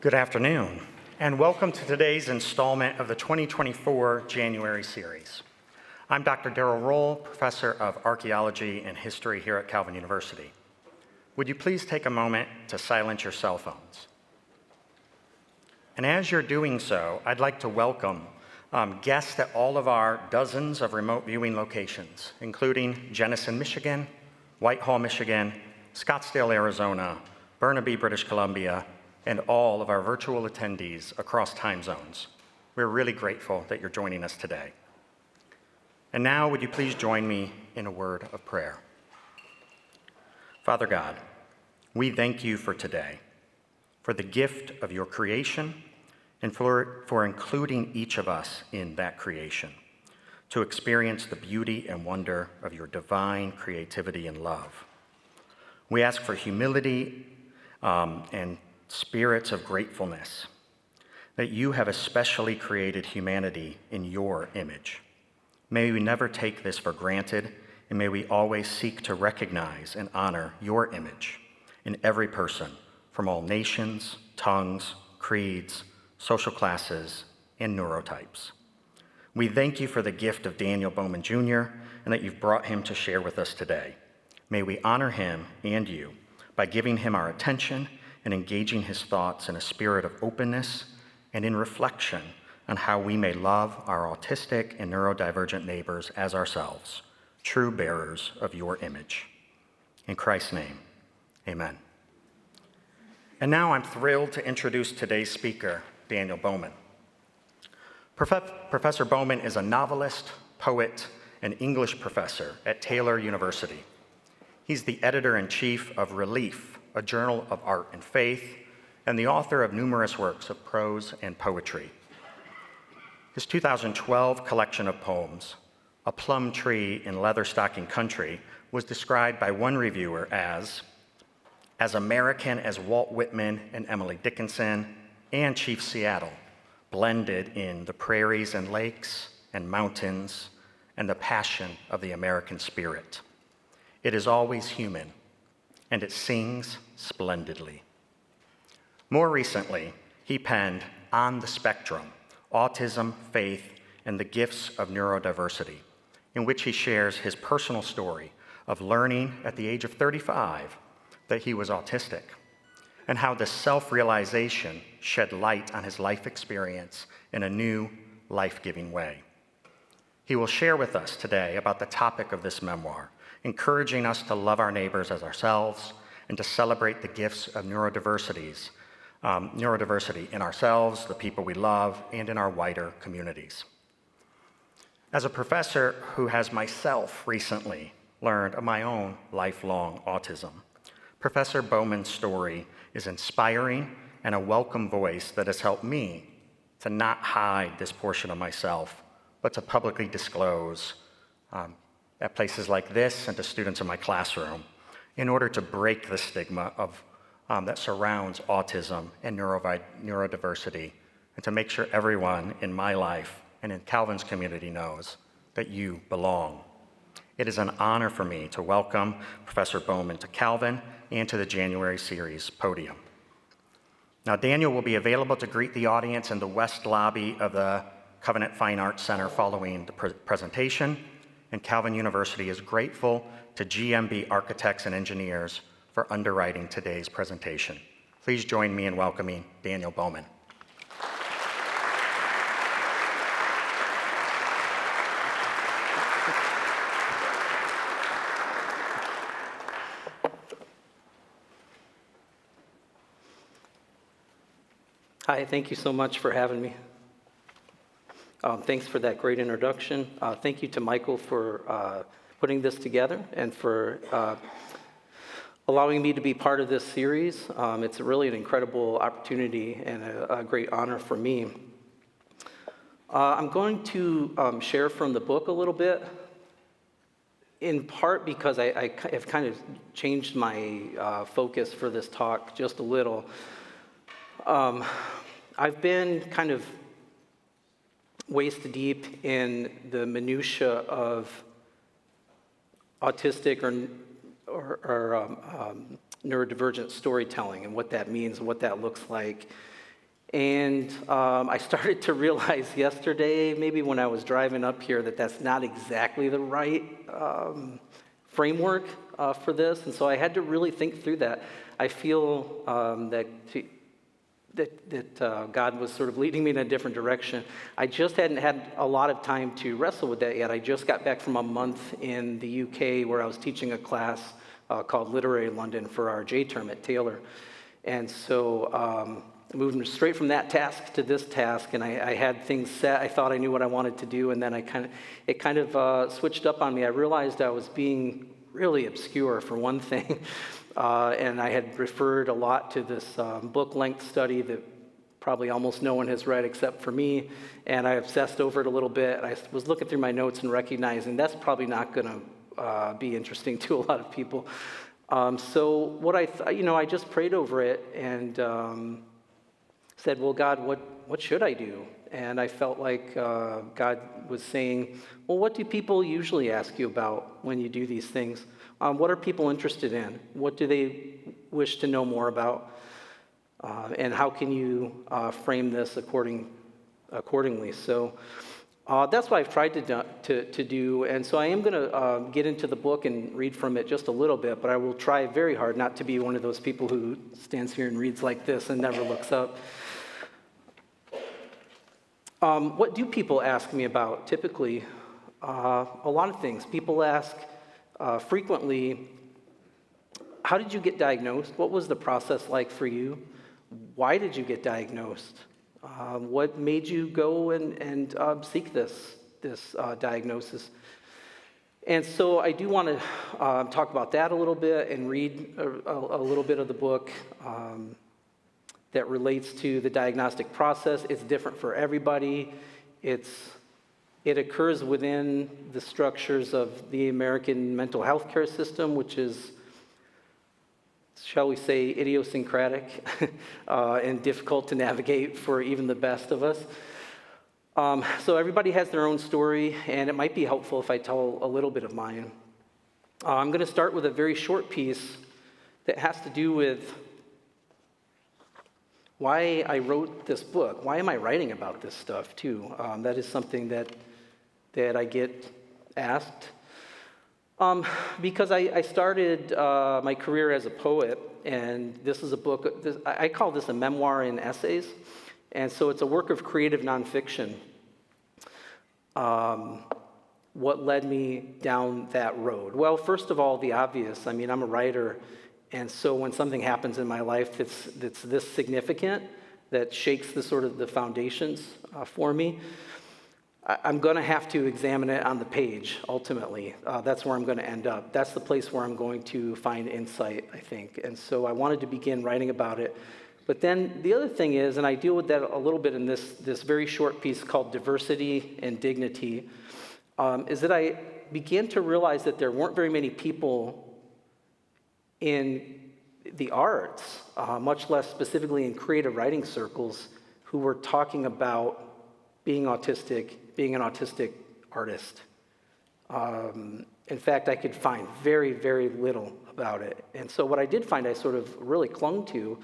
Good afternoon, and welcome to today's installment of the 2024 January series. I'm Dr. Darrell Roll, Professor of Archaeology and History here at Calvin University. Would you please take a moment to silence your cell phones? And as you're doing so, I'd like to welcome guests at all of our dozens of remote viewing locations, including Jenison, Michigan, Whitehall, Michigan, Scottsdale, Arizona, Burnaby, British Columbia, and all of our virtual attendees across time zones. We're really grateful that you're joining us today. And now, would you please join me in a word of prayer? Father God, we thank you for today, for the gift of your creation, and for including each of us in that creation, to experience the beauty and wonder of your divine creativity and love. We ask for humility and spirits of gratefulness, that you have especially created humanity in your image. May we never take this for granted, and may we always seek to recognize and honor your image in every person from all nations, tongues, creeds, social classes, and neurotypes. We thank you for the gift of Daniel Bowman Jr. and that you've brought him to share with us today. May we honor him and you by giving him our attention and engaging his thoughts in a spirit of openness and in reflection on how we may love our autistic and neurodivergent neighbors as ourselves, true bearers of your image. In Christ's name, amen. And now I'm thrilled to introduce today's speaker, Daniel Bowman. Professor Bowman is a novelist, poet, and English professor at Taylor University. He's the editor-in-chief of Relief, a journal of art and faith, and the author of numerous works of prose and poetry. His 2012 collection of poems, A Plum Tree in Leatherstocking Country, was described by one reviewer as American as Walt Whitman and Emily Dickinson and Chief Seattle, blended in the prairies and lakes and mountains and the passion of the American spirit. It is always human, and it sings splendidly. More recently, he penned On the Spectrum, Autism, Faith, and the Gifts of Neurodiversity, in which he shares his personal story of learning at the age of 35 that he was autistic, and how this self-realization shed light on his life experience in a new, life-giving way. He will share with us today about the topic of this memoir, encouraging us to love our neighbors as ourselves and to celebrate the gifts of neurodiversity in ourselves, the people we love, and in our wider communities. As a professor who has myself recently learned of my own lifelong autism, Professor Bowman's story is inspiring and a welcome voice that has helped me to not hide this portion of myself, but to publicly disclose at places like this and to students in my classroom in order to break the stigma that surrounds autism and neurodiversity, and to make sure everyone in my life and in Calvin's community knows that you belong. It is an honor for me to welcome Professor Bowman to Calvin and to the January series podium. Now, Daniel will be available to greet the audience in the west lobby of the Covenant Fine Arts Center following the presentation, and Calvin University is grateful to GMB Architects and Engineers for underwriting today's presentation. Please join me in welcoming Daniel Bowman. Hi, thank you so much for having me. Thanks for that great introduction. Thank you to Michael for putting this together and for allowing me to be part of this series. It's really an incredible opportunity and a great honor for me. I'm going to share from the book a little bit, in part because I have kind of changed my focus for this talk just a little. I've been kind of waist deep in the minutia of autistic or neurodivergent storytelling and what that means and what that looks like. And I started to realize yesterday, maybe when I was driving up here, that that's not exactly the right framework for this. And so I had to really think through that. I feel that God was sort of leading me in a different direction. I just hadn't had a lot of time to wrestle with that yet. I just got back from a month in the UK where I was teaching a class called Literary London for our J term at Taylor. And so moving straight from that task to this task, and I had things set. I thought I knew what I wanted to do, and then it kind of switched up on me. I realized I was being really obscure, for one thing. And I had referred a lot to this book-length study that probably almost no one has read except for me, and I obsessed over it a little bit. I was looking through my notes and recognizing that's probably not going to be interesting to a lot of people. So what I just prayed over it and said, well, God, what should I do? And I felt like God was saying, well, what do people usually ask you about when you do these things? What are people interested in? What do they wish to know more about? And how can you frame this accordingly? So that's what I've tried to do. And so I am going to get into the book and read from it just a little bit, but I will try very hard not to be one of those people who stands here and reads like this and never looks up. What do people ask me about typically? A lot of things. People ask frequently, how did you get diagnosed? What was the process like for you? Why did you get diagnosed? What made you go and seek this diagnosis? And so I do want to talk about that a little bit and read a little bit of the book that relates to the diagnostic process. It's different for everybody. It occurs within the structures of the American mental health care system, which is, shall we say, idiosyncratic and difficult to navigate for even the best of us. So everybody has their own story, and it might be helpful if I tell a little bit of mine. I'm going to start with a very short piece that has to do with why I wrote this book. Why am I writing about this stuff, too? That is something that I get asked. Because I started my career as a poet, and this is a book, I call this a memoir in essays, and so it's a work of creative nonfiction. What led me down that road? Well, first of all, the obvious. I mean, I'm a writer, and so when something happens in my life that's this significant, that shakes the foundations for me, I'm going to have to examine it on the page, ultimately. That's where I'm going to end up. That's the place where I'm going to find insight, I think. And so I wanted to begin writing about it. But then the other thing is, and I deal with that a little bit in this very short piece called Diversity and Dignity, is that I began to realize that there weren't very many people in the arts, much less specifically in creative writing circles, who were talking about being autistic, being an autistic artist. In fact, I could find very, very little about it. And so what I did find, I sort of really clung to,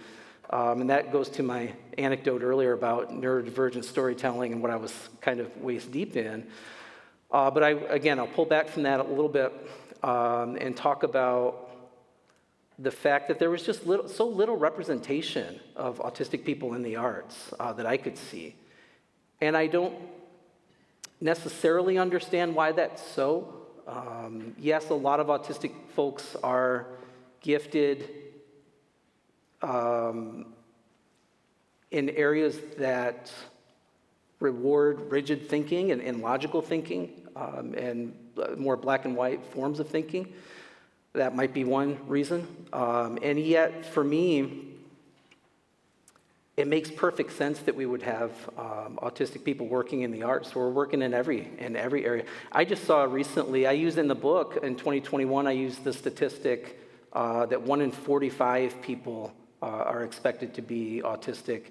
and that goes to my anecdote earlier about neurodivergent storytelling and what I was kind of waist deep in. But I'll pull back from that a little bit and talk about the fact that there was just so little representation of autistic people in the arts that I could see. And I don't necessarily understand why that's so. Yes, a lot of autistic folks are gifted in areas that reward rigid thinking and logical thinking and more black and white forms of thinking. That might be one reason. And yet, for me, it makes perfect sense that we would have autistic people working in the arts. So we're working in every area. I just saw recently, I used in the book in 2021, I used the statistic that 1 in 45 people are expected to be autistic.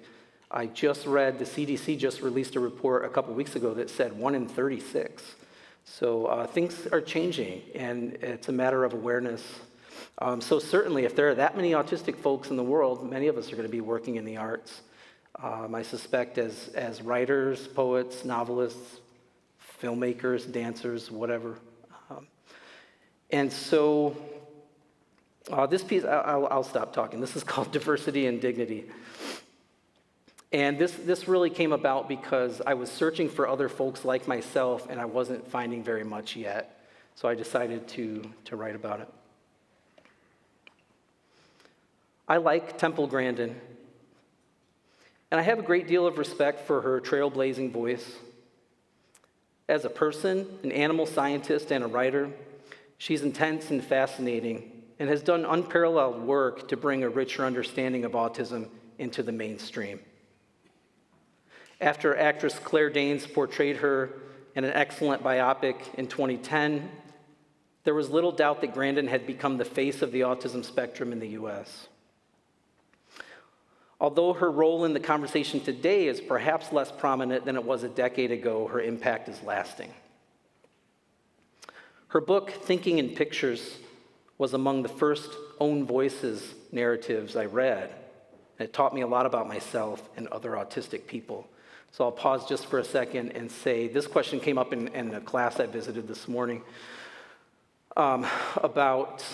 I just read, the CDC just released a report a couple weeks ago that said 1 in 36. So things are changing, and it's a matter of awareness. So certainly, if there are that many autistic folks in the world, many of us are going to be working in the arts. I suspect as writers, poets, novelists, filmmakers, dancers, whatever. And so this piece, I'll stop talking. This is called Diversity and Dignity. And this really came about because I was searching for other folks like myself, and I wasn't finding very much yet. So I decided to write about it. I like Temple Grandin, and I have a great deal of respect for her trailblazing voice. As a person, an animal scientist, and a writer, she's intense and fascinating, and has done unparalleled work to bring a richer understanding of autism into the mainstream. After actress Claire Danes portrayed her in an excellent biopic in 2010, there was little doubt that Grandin had become the face of the autism spectrum in the U.S. Although her role in the conversation today is perhaps less prominent than it was a decade ago, her impact is lasting. Her book, Thinking in Pictures, was among the first own voices narratives I read. It taught me a lot about myself and other autistic people. So I'll pause just for a second and say, this question came up in a class I visited this morning about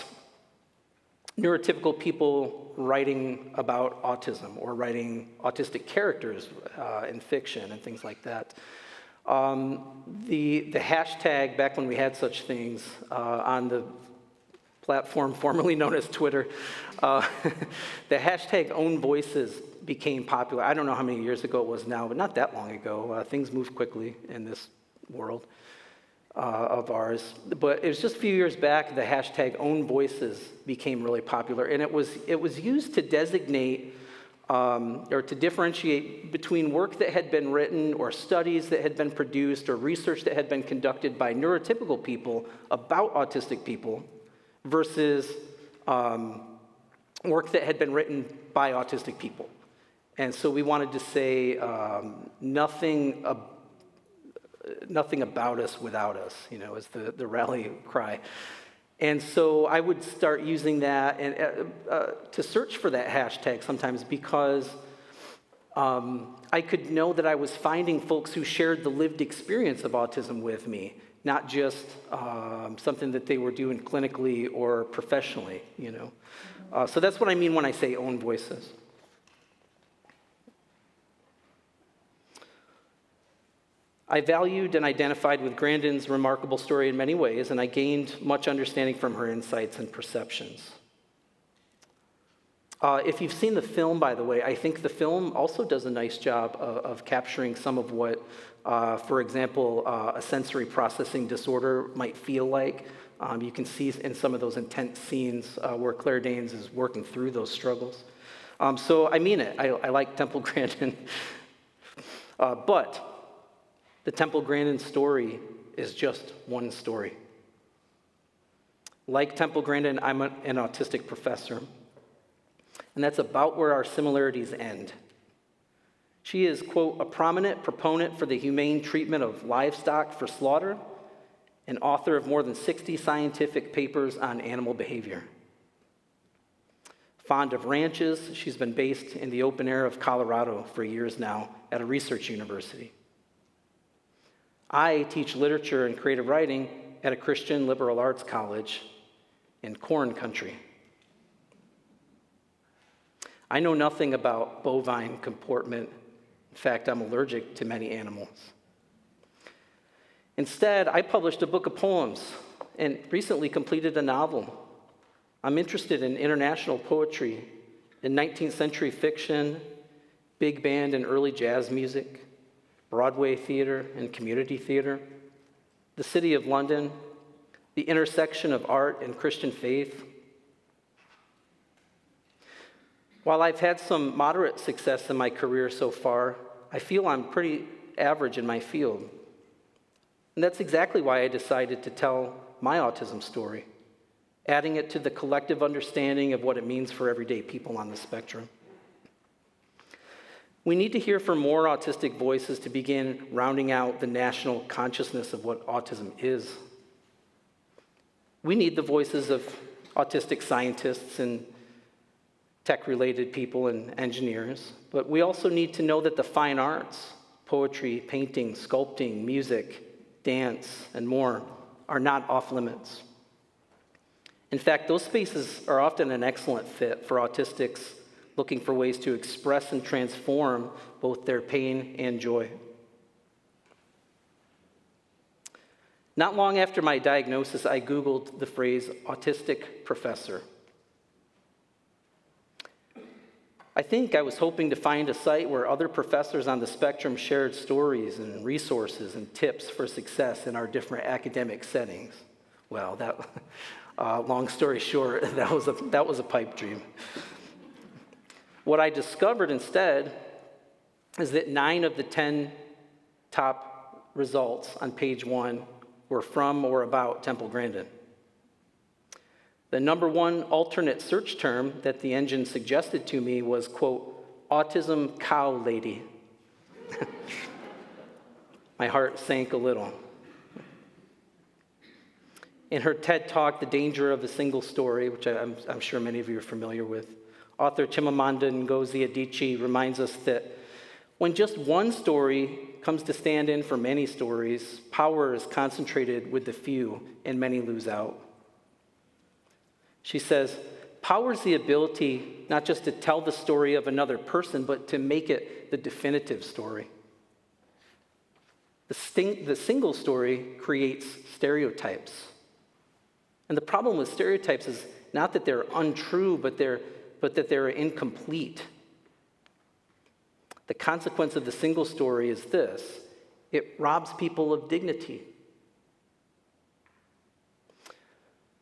neurotypical people writing about autism or writing autistic characters in fiction and things like that. The hashtag, back when we had such things, on the platform formerly known as Twitter, the hashtag Own Voices became popular. I don't know how many years ago it was now, but not that long ago. Things move quickly in this world of ours. But it was just a few years back, the hashtag Own Voices became really popular, and it was used to designate or to differentiate between work that had been written or studies that had been produced or research that had been conducted by neurotypical people about autistic people versus work that had been written by autistic people. And so we wanted to say nothing about us without us, is the rally cry. And so I would start using that and to search for that hashtag sometimes because I could know that I was finding folks who shared the lived experience of autism with me, not just something that they were doing clinically or professionally, So that's what I mean when I say own voices. I valued and identified with Grandin's remarkable story in many ways, and I gained much understanding from her insights and perceptions. If you've seen the film, by the way, I think the film also does a nice job of capturing some of what, for example, a sensory processing disorder might feel like. You can see in some of those intense scenes where Claire Danes is working through those struggles. So I mean it. I like Temple Grandin. But the Temple Grandin story is just one story. Like Temple Grandin, I'm an autistic professor. And that's about where our similarities end. She is, quote, a prominent proponent for the humane treatment of livestock for slaughter, and author of more than 60 scientific papers on animal behavior. Fond of ranches, she's been based in the open air of Colorado for years now at a research university. I teach literature and creative writing at a Christian liberal arts college in corn country. I know nothing about bovine comportment. In fact, I'm allergic to many animals. Instead, I published a book of poems and recently completed a novel. I'm interested in international poetry, in 19th century fiction, big band and early jazz music, Broadway theater and community theater, the City of London, the intersection of art and Christian faith. While I've had some moderate success in my career so far, I feel I'm pretty average in my field. And that's exactly why I decided to tell my autism story, adding it to the collective understanding of what it means for everyday people on the spectrum. We need to hear from more autistic voices to begin rounding out the national consciousness of what autism is. We need the voices of autistic scientists and tech-related people and engineers, but we also need to know that the fine arts, poetry, painting, sculpting, music, dance, and more are not off limits. In fact, those spaces are often an excellent fit for autistics looking for ways to express and transform both their pain and joy. Not long after my diagnosis, I Googled the phrase autistic professor. I think I was hoping to find a site where other professors on the spectrum shared stories and resources and tips for success in our different academic settings. Well, long story short, that was a pipe dream. What I discovered instead is that 9 of the 10 top results on page 1 were from or about Temple Grandin. The number 1 alternate search term that the engine suggested to me was, quote, autism cow lady. My heart sank a little. In her TED Talk, The Danger of a Single Story, which I'm sure many of you are familiar with, author Chimamanda Ngozi Adichie reminds us that when just one story comes to stand in for many stories, power is concentrated with the few and many lose out. She says, power is the ability not just to tell the story of another person, but to make it the definitive story. The single story creates stereotypes. And the problem with stereotypes is not that they're untrue, but that they're incomplete. The consequence of the single story is this: it robs people of dignity.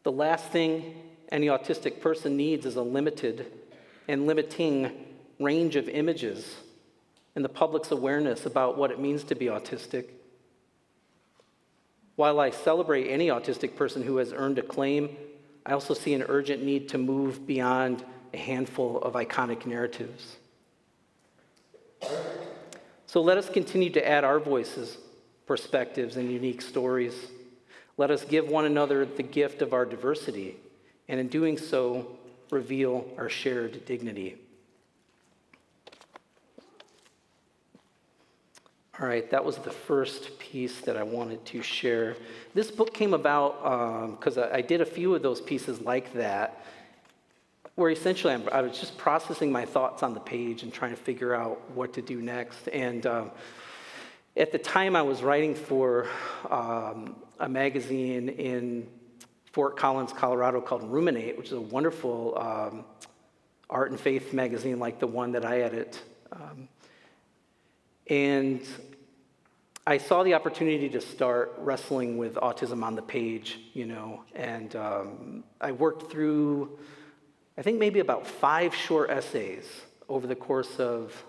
The last thing any autistic person needs is a limited and limiting range of images and the public's awareness about what it means to be autistic. While I celebrate any autistic person who has earned acclaim, I also see an urgent need to move beyond a handful of iconic narratives. So let us continue to add our voices, perspectives, and unique stories. Let us give one another the gift of our diversity, and in doing so, reveal our shared dignity. All right, that was the first piece that I wanted to share. This book came about because I did a few of those pieces like that, where essentially I was just processing my thoughts on the page and trying to figure out what to do next. And at the time, I was writing for a magazine in Fort Collins, Colorado called Ruminate, which is a wonderful art and faith magazine like the one that I edit. And I saw the opportunity to start wrestling with autism on the page, and I worked through, I think, maybe about 5 short essays over the course of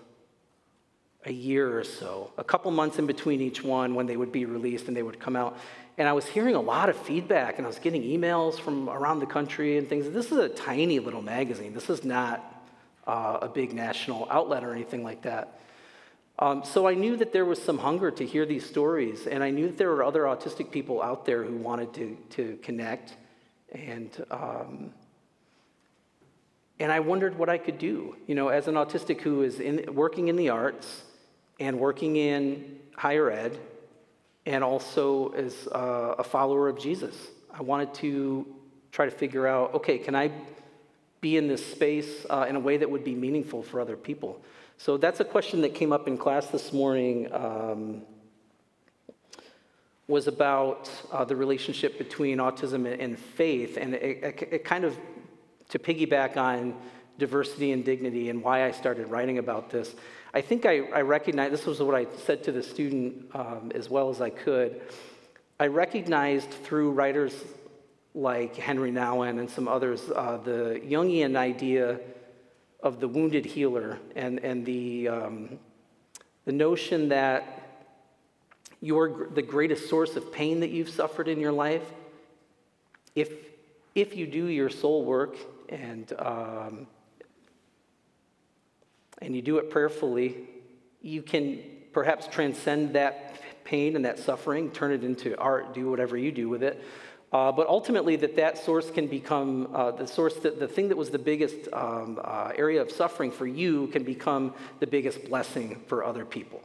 a year or so, a couple months in between each one when they would be released and they would come out. And I was hearing a lot of feedback, and I was getting emails from around the country and things. This is a tiny little magazine. This is not a big national outlet or anything like that. So I knew that there was some hunger to hear these stories, and I knew that there were other autistic people out there who wanted to connect, and I wondered what I could do. As an autistic who is working in the arts and working in higher ed, and also as a follower of Jesus, I wanted to try to figure out, okay, can I be in this space in a way that would be meaningful for other people? So that's a question that came up in class this morning, was about the relationship between autism and faith, and it kind of, to piggyback on diversity and dignity and why I started writing about this, I think I recognized, this was what I said to the student as well as I could, I recognized through writers like Henry Nouwen and some others, the Jungian idea of the wounded healer, and the notion that the greatest source of pain that you've suffered in your life, if you do your soul work and you do it prayerfully, you can perhaps transcend that pain and that suffering, turn it into art, do whatever you do with it, But ultimately, that source can become the thing that was the biggest area of suffering for you can become the biggest blessing for other people.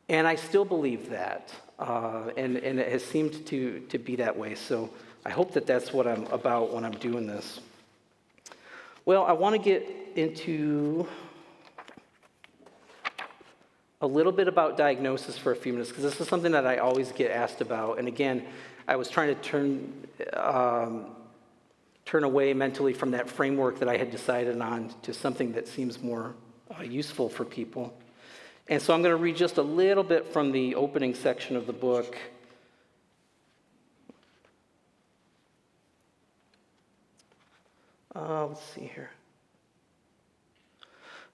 And I still believe that, and it has seemed to be that way. So I hope that that's what I'm about when I'm doing this. Well, I want to get into a little bit about diagnosis for a few minutes, because this is something that I always get asked about. And again, I was trying to turn away mentally from that framework that I had decided on to something that seems more useful for people. And so I'm going to read just a little bit from the opening section of the book. Let's see here.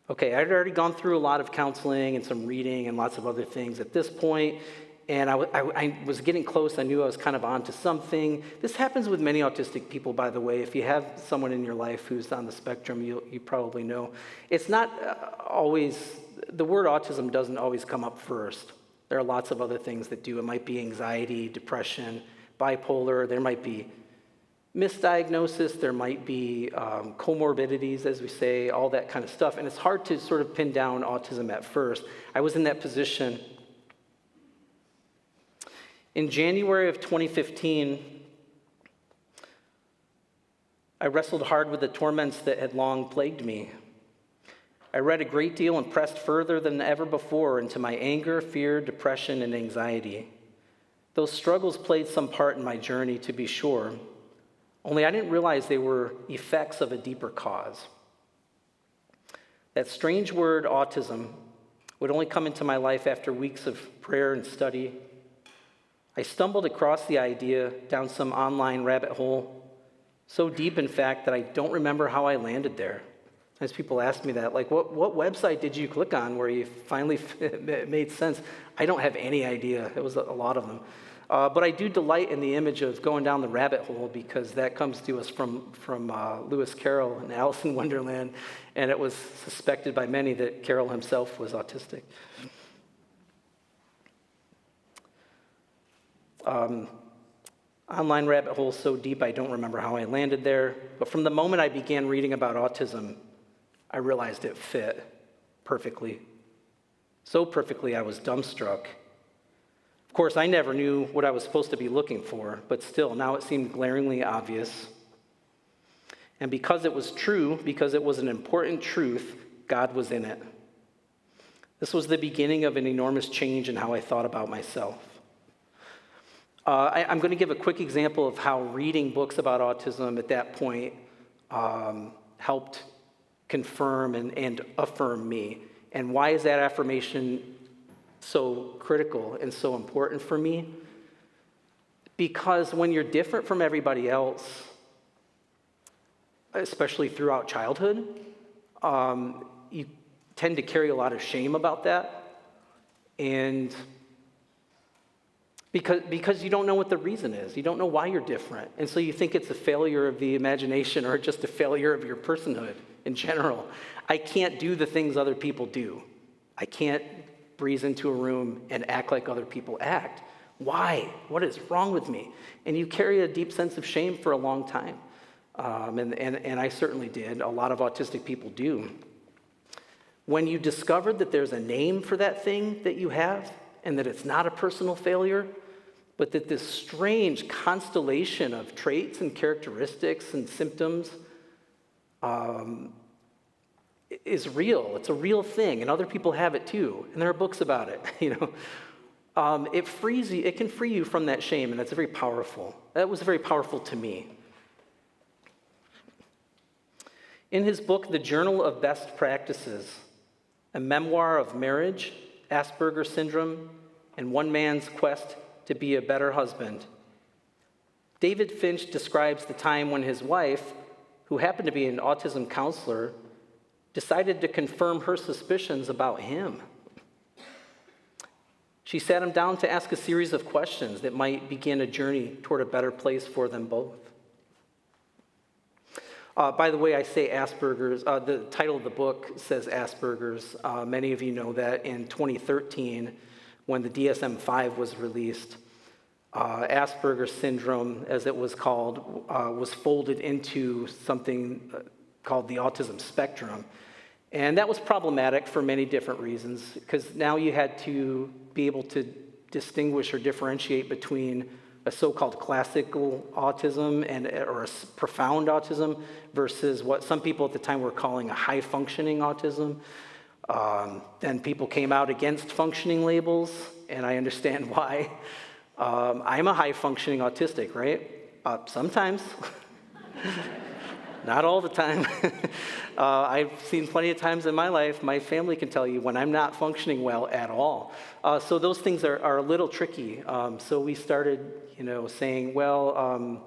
Okay, I'd already gone through a lot of counseling and some reading and lots of other things at this point, and I was getting close. I knew I was kind of onto something. This happens with many autistic people, by the way. If you have someone in your life who's on the spectrum, you probably know. It's not always, the word autism doesn't always come up first. There are lots of other things that do. It might be anxiety, depression, bipolar. There might be misdiagnosis, there might be comorbidities, as we say, all that kind of stuff. And it's hard to sort of pin down autism at first. I was in that position. In January of 2015, I wrestled hard with the torments that had long plagued me. I read a great deal and pressed further than ever before into my anger, fear, depression, and anxiety. Those struggles played some part in my journey, to be sure. Only I didn't realize they were effects of a deeper cause. That strange word, autism, would only come into my life after weeks of prayer and study. I stumbled across the idea down some online rabbit hole, so deep, in fact, that I don't remember how I landed there. As people ask me that, like, what website did you click on where you finally it made sense? I don't have any idea. It was a lot of them. But I do delight in the image of going down the rabbit hole, because that comes to us from Lewis Carroll and Alice in Wonderland, and it was suspected by many that Carroll himself was autistic. Online rabbit hole so deep I don't remember how I landed there, but from the moment I began reading about autism, I realized it fit perfectly. So perfectly I was dumbstruck. Of course, I never knew what I was supposed to be looking for, but still, now it seemed glaringly obvious. And because it was true, because it was an important truth, God was in it. This was the beginning of an enormous change in how I thought about myself. I'm going to give a quick example of how reading books about autism at that point helped confirm and affirm me. And why is that affirmation so critical and so important for me? Because when you're different from everybody else, especially throughout childhood, you tend to carry a lot of shame about that. And because you don't know what the reason is. You don't know why you're different. And so you think it's a failure of the imagination or just a failure of your personhood in general. I can't do the things other people do. I can't breeze into a room and act like other people act. Why? What is wrong with me? And you carry a deep sense of shame for a long time. And I certainly did. A lot of autistic people do. When you discover that there's a name for that thing that you have, and that it's not a personal failure, but that this strange constellation of traits and characteristics and symptoms is real. It's a real thing, and other people have it too, and there are books about it. It frees you. It can free you from that shame, and that's very powerful. That was very powerful to me. In his book, The Journal of Best Practices, a memoir of marriage, Asperger's syndrome, and one man's quest to be a better husband, David Finch describes the time when his wife, who happened to be an autism counselor, decided to confirm her suspicions about him. She sat him down to ask a series of questions that might begin a journey toward a better place for them both. By the way, I say Asperger's. The title of the book says Asperger's. Many of you know that in 2013, when the DSM-5 was released, Asperger's syndrome, as it was called, was folded into something called the autism spectrum. And that was problematic for many different reasons, because now you had to be able to distinguish or differentiate between a so-called classical autism or a profound autism versus what some people at the time were calling a high-functioning autism. Then people came out against functioning labels, and I understand why. I'm a high-functioning autistic, right? Sometimes. Not all the time. I've seen plenty of times in my life, my family can tell you when I'm not functioning well at all. So those things are a little tricky. So we started, saying, well,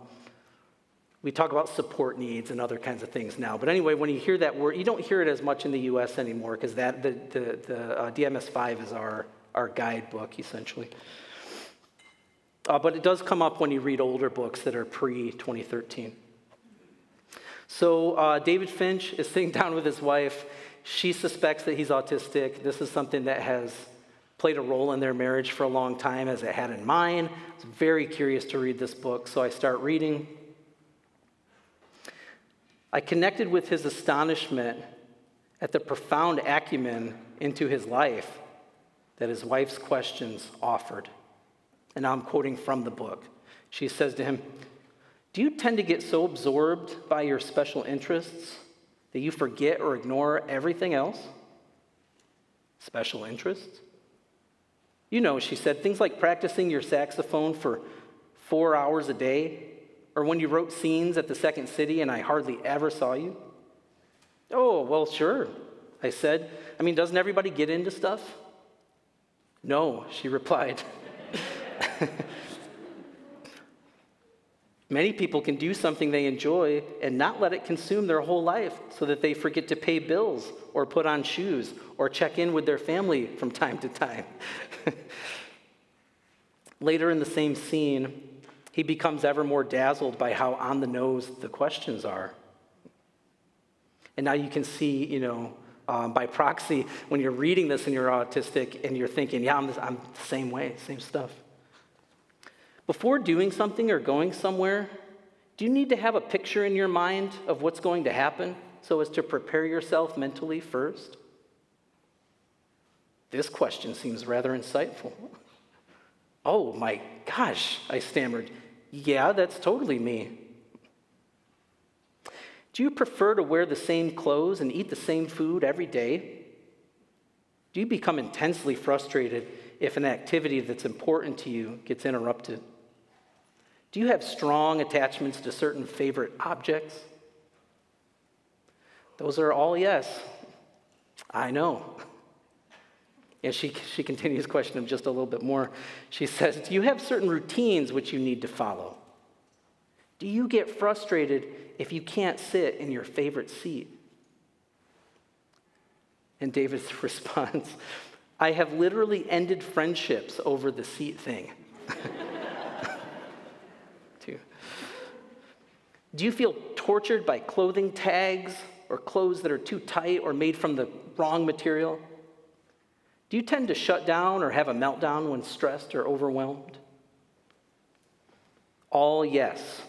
we talk about support needs and other kinds of things now. But anyway, when you hear that word, you don't hear it as much in the U.S. anymore, because the DMS-5 is our guidebook, essentially. But it does come up when you read older books that are pre-2013. So David Finch is sitting down with his wife. She suspects that he's autistic. This is something that has played a role in their marriage for a long time, as it had in mine. I was very curious to read this book, so I start reading. I connected with his astonishment at the profound acumen into his life that his wife's questions offered. And now I'm quoting from the book. She says to him, "Do you tend to get so absorbed by your special interests that you forget or ignore everything else?" Special interests? She said, things like practicing your saxophone for 4 hours a day, or when you wrote scenes at the Second City and I hardly ever saw you. "Oh, well, sure," I said. Doesn't everybody get into stuff?" "No," she replied. Many people can do something they enjoy and not let it consume their whole life so that they forget to pay bills or put on shoes or check in with their family from time to time. Later in the same scene, he becomes ever more dazzled by how on the nose the questions are. And now you can see, by proxy, when you're reading this and you're autistic and you're thinking, yeah, I'm the same way, same stuff. Before doing something or going somewhere, do you need to have a picture in your mind of what's going to happen so as to prepare yourself mentally first? This question seems rather insightful. "Oh my gosh," I stammered. "Yeah, that's totally me." Do you prefer to wear the same clothes and eat the same food every day? Do you become intensely frustrated if an activity that's important to you gets interrupted? Do you have strong attachments to certain favorite objects? Those are all yes. I know. And she continues questioning him just a little bit more. She says, "Do you have certain routines which you need to follow? Do you get frustrated if you can't sit in your favorite seat?" And David's response, "I have literally ended friendships over the seat thing." Do you feel tortured by clothing tags or clothes that are too tight or made from the wrong material? Do you tend to shut down or have a meltdown when stressed or overwhelmed? All yes,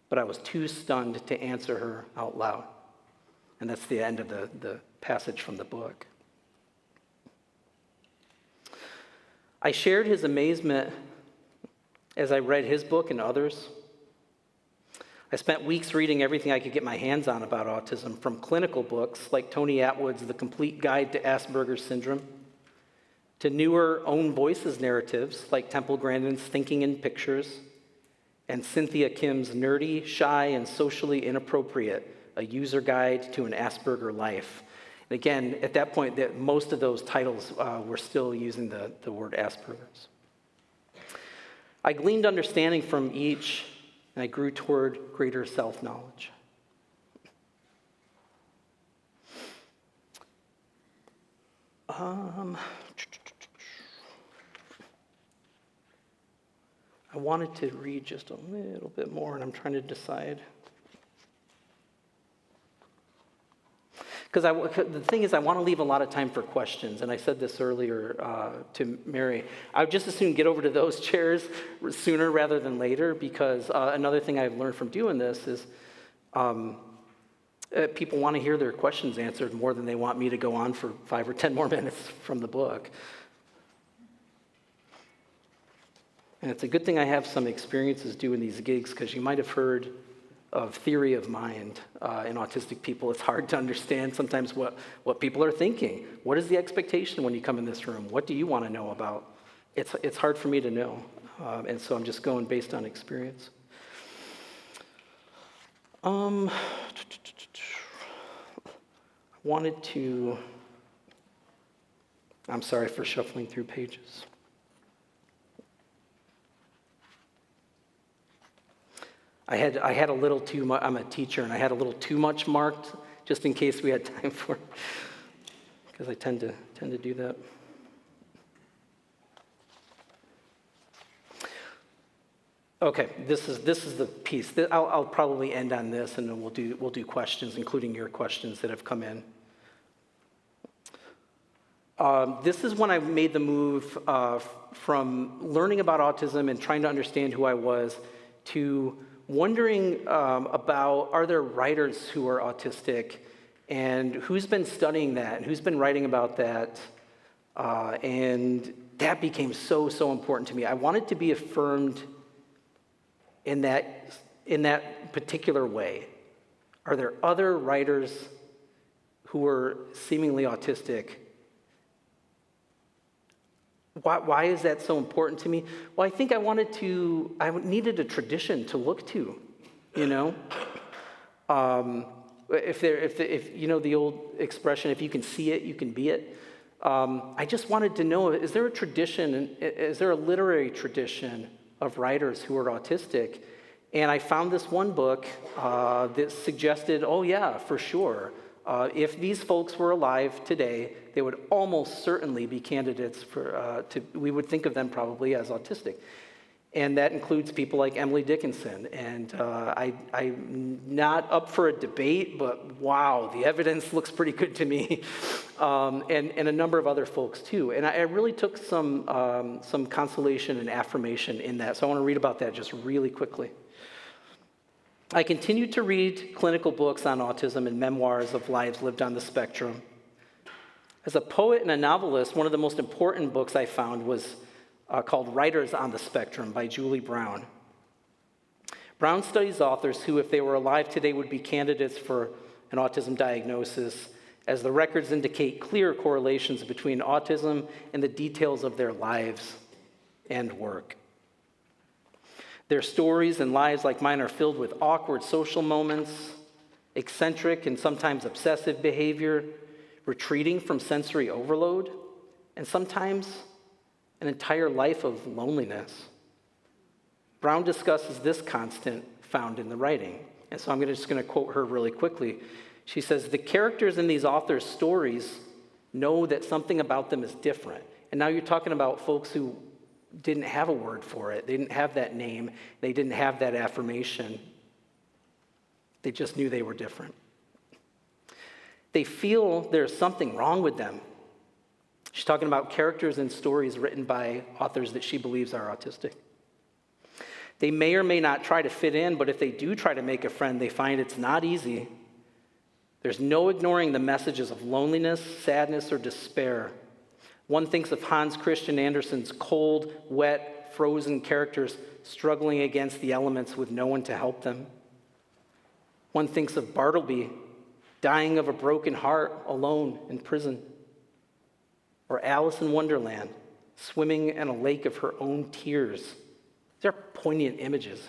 but I was too stunned to answer her out loud. And that's the end of the passage from the book. I shared his amazement as I read his book and others. I spent weeks reading everything I could get my hands on about autism, from clinical books like Tony Attwood's The Complete Guide to Asperger's Syndrome, to newer own voices narratives like Temple Grandin's Thinking in Pictures, and Cynthia Kim's Nerdy, Shy, and Socially Inappropriate, A User Guide to an Asperger Life. And again, at that point, most of those titles were still using the word Asperger's. I gleaned understanding from each, and I grew toward greater self-knowledge. I wanted to read just a little bit more, and I'm trying to decide. the thing is, I want to leave a lot of time for questions, and I said this earlier to Mary. I would just as soon get over to those chairs sooner rather than later, because another thing I've learned from doing this is people want to hear their questions answered more than they want me to go on for 5 or 10 more minutes from the book. And it's a good thing I have some experiences doing these gigs, because you might have heard of theory of mind in autistic people. It's hard to understand sometimes what people are thinking. What is the expectation when you come in this room? What do you want to know about? It's hard for me to know. And so I'm just going based on experience. I wanted to, I'm sorry for shuffling through pages. I had a little too much, I'm a teacher, and I had a little too much marked just in case we had time for it, because I tend to do that. Okay, this is the piece. I'll probably end on this, and then we'll do questions, including your questions that have come in. This is when I made the move from learning about autism and trying to understand who I was to wondering about, are there writers who are autistic, and who's been studying that, and who's been writing about that, and that became so important to me. I wanted to be affirmed in that particular way. Are there other writers who are seemingly autistic? Why is that so important to me? Well, I think I needed a tradition to look to, you know? If you know the old expression, if you can see it, you can be it. I just wanted to know, is there a tradition, is there a literary tradition of writers who are autistic? And I found this one book that suggested, oh yeah, for sure. If these folks were alive today, they would almost certainly be candidates for, we would think of them probably as autistic. And that includes people like Emily Dickinson. And I'm not up for a debate, but wow, the evidence looks pretty good to me. And a number of other folks too. And I really took some consolation and affirmation in that. So I want to read about that just really quickly. I continued to read clinical books on autism and memoirs of lives lived on the spectrum. As a poet and a novelist, one of the most important books I found was called Writers on the Spectrum by Julie Brown. Brown studies authors who, if they were alive today, would be candidates for an autism diagnosis, as the records indicate clear correlations between autism and the details of their lives and work. Their stories and lives, like mine, are filled with awkward social moments, eccentric and sometimes obsessive behavior, retreating from sensory overload, and sometimes an entire life of loneliness. Brown discusses this constant found in the writing. And so I'm just going to quote her really quickly. She says, "The characters in these authors' stories know that something about them is different." And now you're talking about folks who didn't have a word for it. They didn't have that name. They didn't have that affirmation. They just knew they were different. They feel there's something wrong with them. She's talking about characters and stories written by authors that she believes are autistic. They may or may not try to fit in, but if they do try to make a friend, they find it's not easy. There's no ignoring the messages of loneliness, sadness, or despair. One thinks of Hans Christian Andersen's cold, wet, frozen characters struggling against the elements with no one to help them. One thinks of Bartleby dying of a broken heart alone in prison. Or Alice in Wonderland swimming in a lake of her own tears. These are poignant images.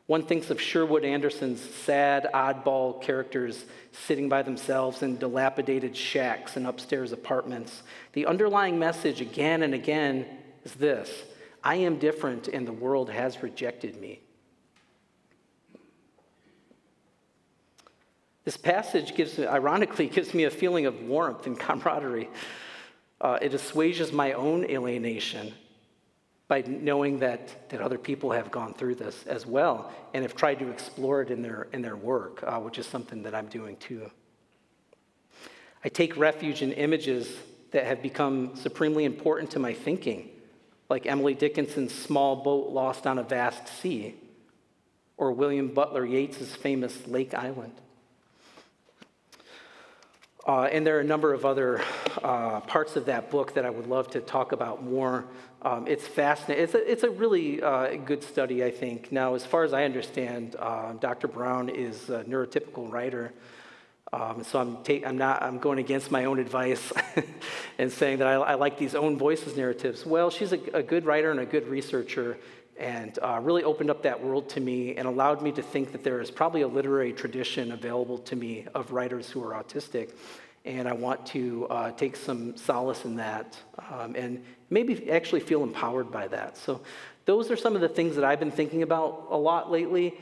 One thinks of Sherwood Anderson's sad, oddball characters sitting by themselves in dilapidated shacks and upstairs apartments. The underlying message again and again is this: I am different and the world has rejected me. This passage ironically gives me a feeling of warmth and camaraderie. It assuages my own alienation by knowing that other people have gone through this as well and have tried to explore it in their work, which is something that I'm doing too. I take refuge in images that have become supremely important to my thinking, like Emily Dickinson's Small Boat Lost on a Vast Sea, or William Butler Yeats's famous Lake Island. And there are a number of other parts of that book that I would love to talk about more. It's fascinating. It's a really good study, I think. Now, as far as I understand, Dr. Brown is a neurotypical writer. So I'm going against my own advice and saying that I like these own voices narratives. Well, she's a good writer and a good researcher, and really opened up that world to me and allowed me to think that there is probably a literary tradition available to me of writers who are autistic. And I want to take some solace in that and maybe actually feel empowered by that. So those are some of the things that I've been thinking about a lot lately.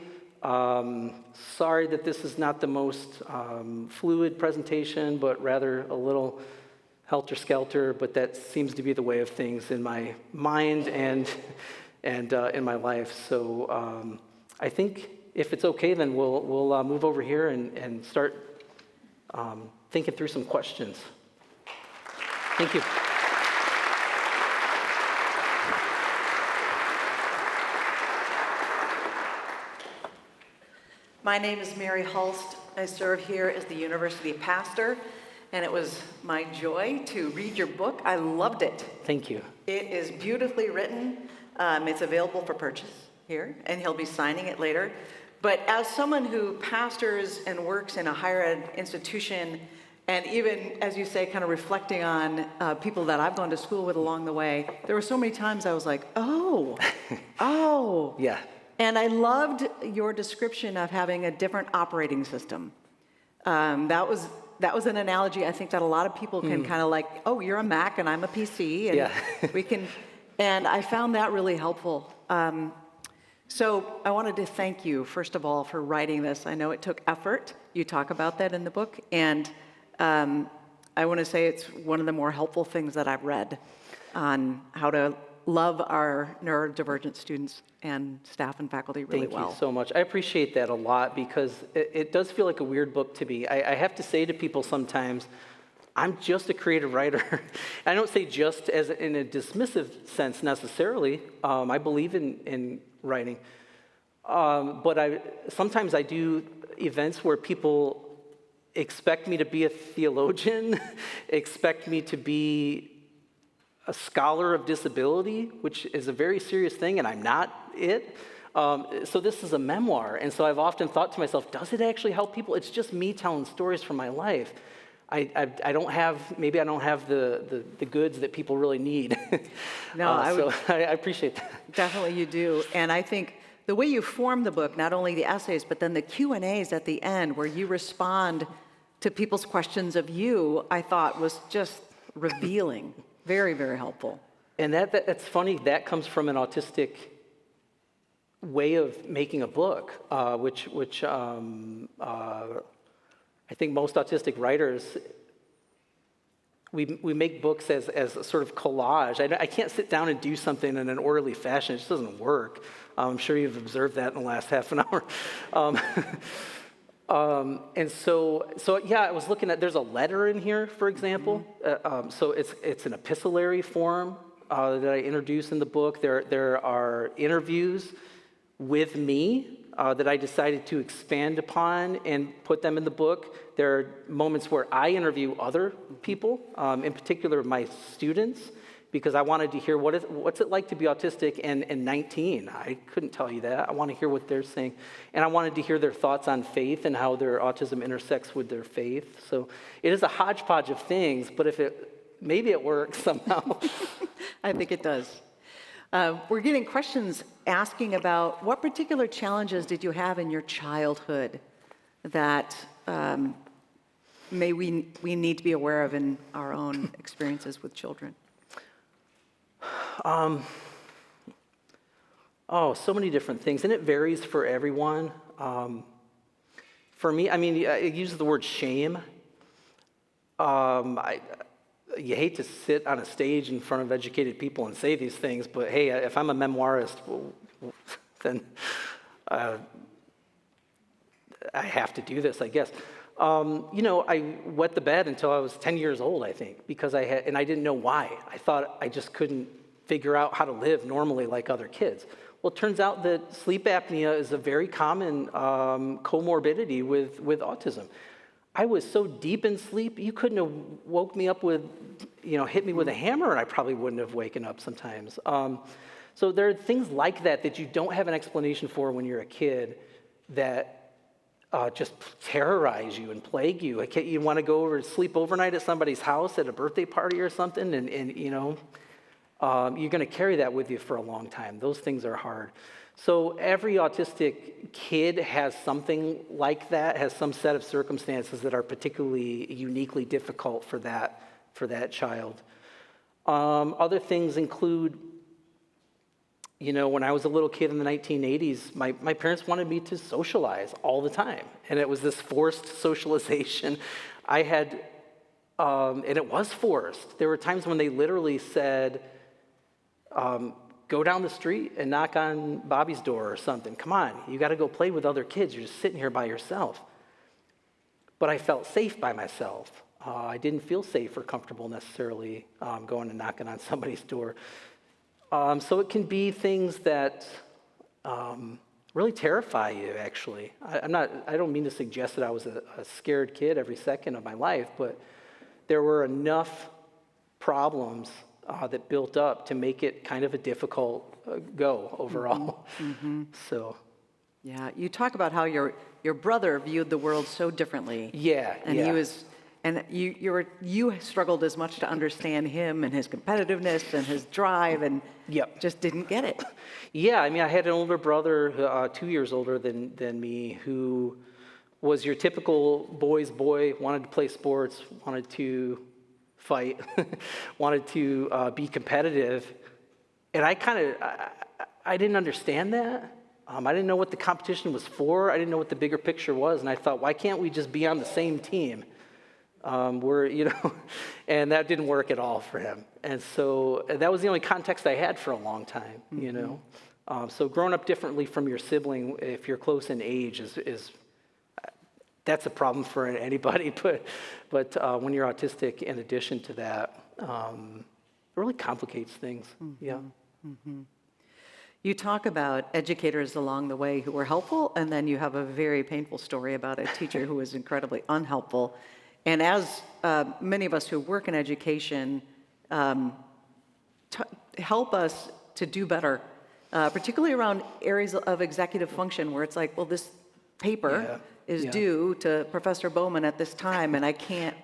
Sorry that this is not the most fluid presentation, but rather a little helter-skelter, but that seems to be the way of things in my mind and in my life. So I think if it's okay, then we'll move over here and start thinking through some questions. Thank you. My name is Mary Hulst. I serve here as the university pastor, and it was my joy to read your book. I loved it. Thank you. It is beautifully written. It's available for purchase here, and he'll be signing it later. But as someone who pastors and works in a higher ed institution, and even, as you say, kind of reflecting on people that I've gone to school with along the way, there were so many times I was like, oh. Yeah. And I loved your description of having a different operating system. That was an analogy I think that a lot of people can kind of like, oh, you're a Mac and I'm a PC, and yeah. and I found that really helpful. So I wanted to thank you, first of all, for writing this. I know it took effort. You talk about that in the book, and I want to say it's one of the more helpful things that I've read on how to love our neurodivergent students and staff and faculty really well. Thank you so much. I appreciate that a lot because it does feel like a weird book to me. I have to say to people sometimes, I'm just a creative writer. I don't say just as in a dismissive sense necessarily. I believe in writing. But sometimes I do events where people expect me to be a theologian, expect me to be a scholar of disability, which is a very serious thing, and I'm not it. So this is a memoir, and so I've often thought to myself, does it actually help people? It's just me telling stories from my life. I don't have the goods that people really need. No, I appreciate that. Definitely you do. And I think the way you form the book, not only the essays, but then the Q&As at the end where you respond to people's questions of you, I thought was just revealing. Very, very helpful. And that's funny, that comes from an autistic way of making a book, which I think most autistic writers, we make books as a sort of collage. I can't sit down and do something in an orderly fashion. It just doesn't work. I'm sure you've observed that in the last half an hour. And so yeah, I was looking at, there's a letter in here, for example. So it's an epistolary form that I introduce in the book. There are interviews with me that I decided to expand upon and put them in the book. There are moments where I interview other people, in particular my students, because I wanted to hear what's it like to be autistic and 19. I couldn't tell you that. I want to hear what they're saying. And I wanted to hear their thoughts on faith and how their autism intersects with their faith. So it is a hodgepodge of things, but maybe it works somehow. I think it does. We're getting questions asking about what particular challenges did you have in your childhood that we need to be aware of in our own experiences with children? So many different things, and it varies for everyone. For me, I mean, I use the word shame. You hate to sit on a stage in front of educated people and say these things, but hey, if I'm a memoirist, then I have to do this, I guess. I wet the bed until I was 10 years old, I think, because and I didn't know why. I thought I just couldn't figure out how to live normally like other kids. Well, it turns out that sleep apnea is a very common comorbidity with autism. I was so deep in sleep, you couldn't have woke me up with, hit me with a hammer, and I probably wouldn't have waken up sometimes. So there are things like that you don't have an explanation for when you're a kid that just terrorize you and plague you. You want to go over and sleep overnight at somebody's house at a birthday party or something, and you're going to carry that with you for a long time. Those things are hard. So every autistic kid has something like that, has some set of circumstances that are particularly uniquely difficult for that child. Other things include, when I was a little kid in the 1980s, my parents wanted me to socialize all the time. And it was this forced socialization. And it was forced. There were times when they literally said, go down the street and knock on Bobby's door or something. Come on, you got to go play with other kids. You're just sitting here by yourself. But I felt safe by myself. I didn't feel safe or comfortable necessarily going and knocking on somebody's door. So it can be things that really terrify you, actually. I don't mean to suggest that I was a scared kid every second of my life, but there were enough problems that built up to make it kind of a difficult go overall. Mm-hmm. So, yeah, you talk about how your brother viewed the world so differently. Yeah, and yeah. he was, and you struggled as much to understand him and his competitiveness and his drive, and Yep. just didn't get it. Yeah, I mean, I had an older brother, 2 years older than me, who was your typical boy's boy, wanted to play sports, wanted to fight, wanted to be competitive. And I didn't understand that. I didn't know what the competition was for. I didn't know what the bigger picture was. And I thought, why can't we just be on the same team? And that didn't work at all for him. And so that was the only context I had for a long time, So growing up differently from your sibling, if you're close in age, is that's a problem for anybody. But when you're autistic, in addition to that, it really complicates things. Mm-hmm. Yeah. Mm-hmm. You talk about educators along the way who were helpful, and then you have a very painful story about a teacher who was incredibly unhelpful. And as many of us who work in education help us to do better, particularly around areas of executive function where it's like, well, this paper is due to Professor Bowman at this time, and I can't,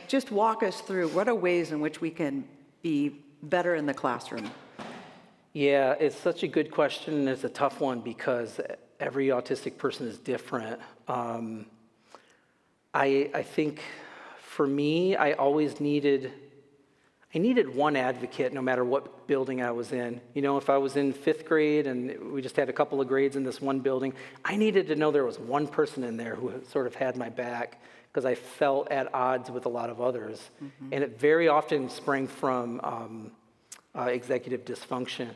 just walk us through what are ways in which we can be better in the classroom. Yeah, it's such a good question, and it's a tough one because every autistic person is different. I think for me, I needed one advocate no matter what building I was in. If I was in 5th grade and we just had a couple of grades in this one building, I needed to know there was one person in there who sort of had my back because I felt at odds with a lot of others. Mm-hmm. And it very often sprang from executive dysfunction.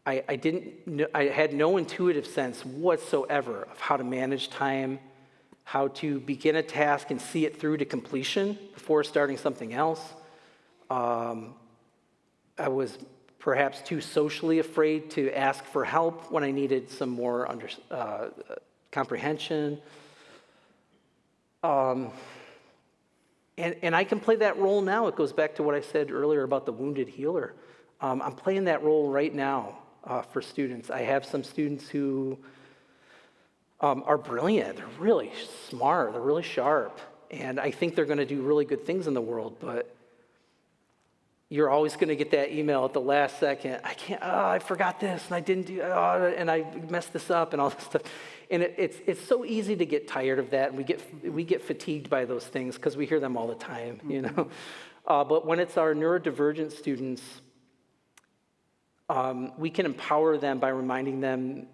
I had no intuitive sense whatsoever of how to manage time, how to begin a task and see it through to completion before starting something else. I was perhaps too socially afraid to ask for help when I needed some more comprehension. And I can play that role now. It goes back to what I said earlier about the wounded healer. I'm playing that role right now for students. I have some students who are brilliant. They're really smart. They're really sharp. And I think they're going to do really good things in the world, but you're always going to get that email at the last second. I forgot this, and I didn't do, and I messed this up, and all this stuff. And it's so easy to get tired of that, and we get fatigued by those things because we hear them all the time, But when it's our neurodivergent students, we can empower them by reminding them,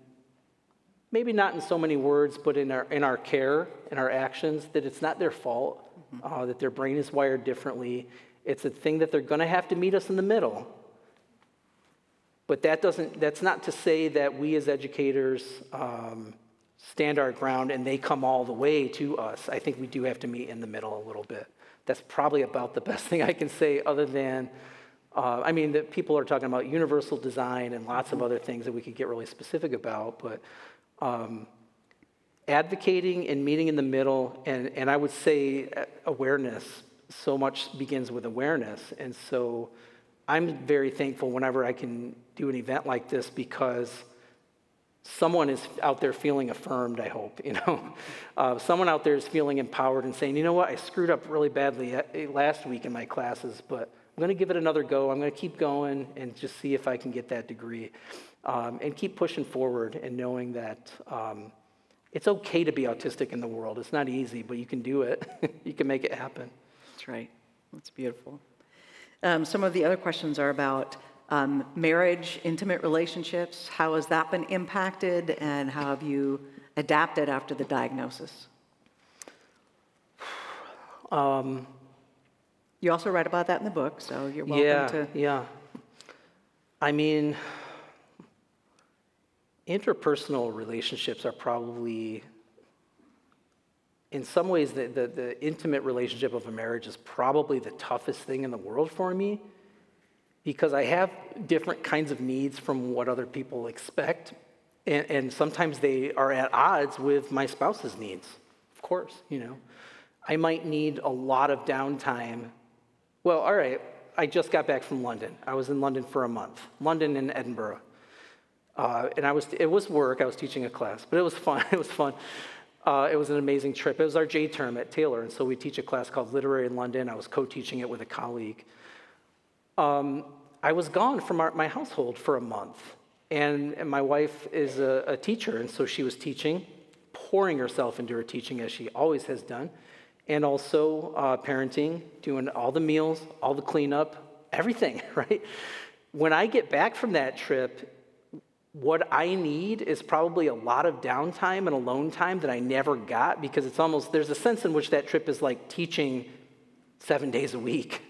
maybe not in so many words, but in our care, in our actions, that it's not their fault, that their brain is wired differently. It's a thing that they're going to have to meet us in the middle. But that's not to say that we as educators stand our ground and they come all the way to us. I think we do have to meet in the middle a little bit. That's probably about the best thing I can say, other than, that people are talking about universal design and lots of other things that we could get really specific about, but advocating and meeting in the middle, and I would say awareness, so much begins with awareness. And so I'm very thankful whenever I can do an event like this, because someone is out there feeling affirmed, I hope, Someone out there is feeling empowered and saying, you know what, I screwed up really badly last week in my classes, but I'm going to give it another go. I'm going to keep going and just see if I can get that degree, and keep pushing forward and knowing that it's okay to be autistic in the world. It's not easy, but you can do it. You can make it happen. That's right. That's beautiful. Some of the other questions are about marriage, intimate relationships. How has that been impacted, and how have you adapted after the diagnosis? You also write about that in the book, so you're welcome to. Yeah. Interpersonal relationships are probably, in some ways, the intimate relationship of a marriage is probably the toughest thing in the world for me, because I have different kinds of needs from what other people expect, and sometimes they are at odds with my spouse's needs, of course, I might need a lot of downtime. Well, all right, I just got back from London. I was in London for a month, London and Edinburgh. And it was work, I was teaching a class, but it was fun, it was fun. It was an amazing trip. It was our J term at Taylor, and so we teach a class called Literary in London. I was co-teaching it with a colleague. I was gone from my household for a month, and my wife is a teacher, and so she was teaching, pouring herself into her teaching as she always has done, and also parenting, doing all the meals, all the cleanup, everything, right? When I get back from that trip, what I need is probably a lot of downtime and alone time that I never got, because there's a sense in which that trip is like teaching 7 days a week,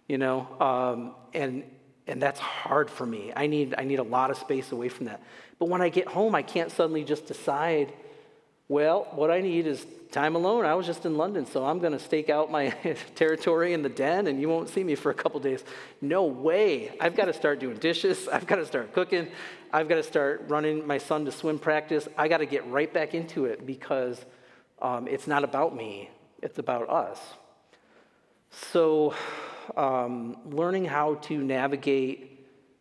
and that's hard for me. I need a lot of space away from that. But when I get home, I can't suddenly just decide, well, what I need is time alone. I was just in London, so I'm going to stake out my territory in the den, and you won't see me for a couple days. No way. I've got to start doing dishes. I've got to start cooking. I've got to start running my son to swim practice. I got to get right back into it, because it's not about me. It's about us. So learning how to navigate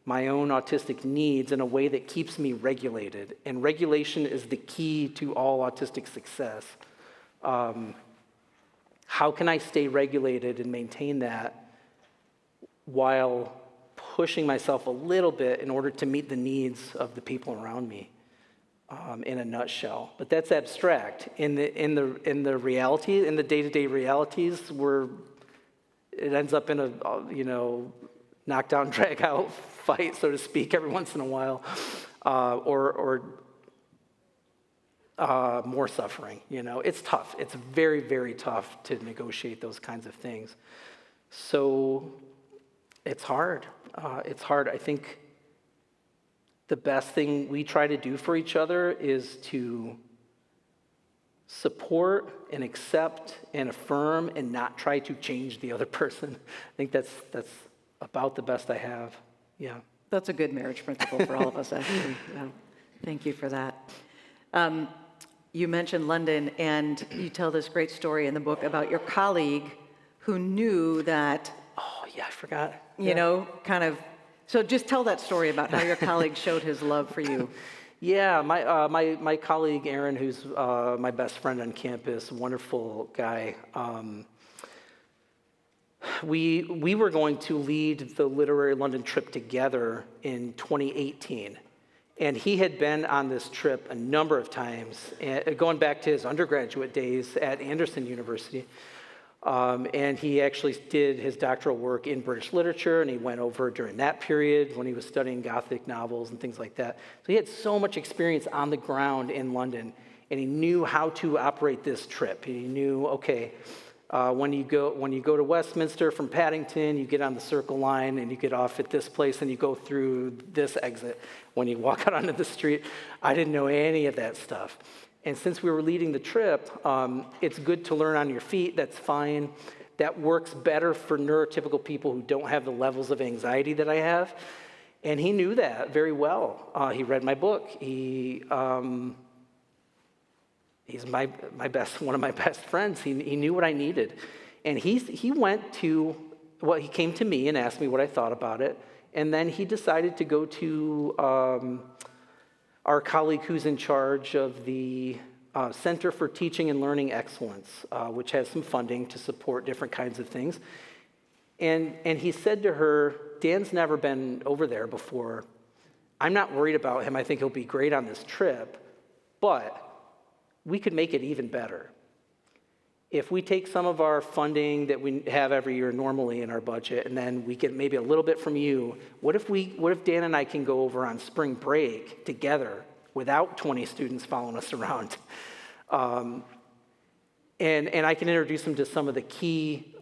my own autistic needs in a way that keeps me regulated. And regulation is the key to all autistic success. How can I stay regulated and maintain that while pushing myself a little bit in order to meet the needs of the people around me, in a nutshell? But that's abstract. In the reality, in the day-to-day realities, it ends up in a knockdown, drag-out fight, so to speak, every once in a while, or more suffering. It's tough. It's very, very tough to negotiate those kinds of things. So it's hard. It's hard. I think the best thing we try to do for each other is to support and accept and affirm and not try to change the other person. I think that's about the best I have. Yeah. That's a good marriage principle for all of us, actually. Thank you for that. You mentioned London, and you tell this great story in the book about your colleague who knew that. Oh, yeah, I forgot. So just tell that story about how your colleague showed his love for you. Yeah, my colleague Aaron, who's my best friend on campus, wonderful guy. We were going to lead the Literary London trip together in 2018. And he had been on this trip a number of times, going back to his undergraduate days at Anderson University. And he actually did his doctoral work in British literature, and he went over during that period when he was studying Gothic novels and things like that. So he had so much experience on the ground in London, and he knew how to operate this trip. He knew, okay, when you go to Westminster from Paddington, you get on the Circle line and you get off at this place and you go through this exit. When you walk out onto the street, I didn't know any of that stuff. And since we were leading the trip, it's good to learn on your feet. That's fine. That works better for neurotypical people who don't have the levels of anxiety that I have. And he knew that very well. He read my book. He's one of my best friends. He knew what I needed. And he came to me and asked me what I thought about it. And then he decided to go to our colleague who's in charge of the Center for Teaching and Learning Excellence, which has some funding to support different kinds of things. And he said to her, Dan's never been over there before. I'm not worried about him. I think he'll be great on this trip, but we could make it even better. If we take some of our funding that we have every year normally in our budget, and then we get maybe a little bit from you, what if Dan and I can go over on spring break together without 20 students following us around? And I can introduce him to some of the key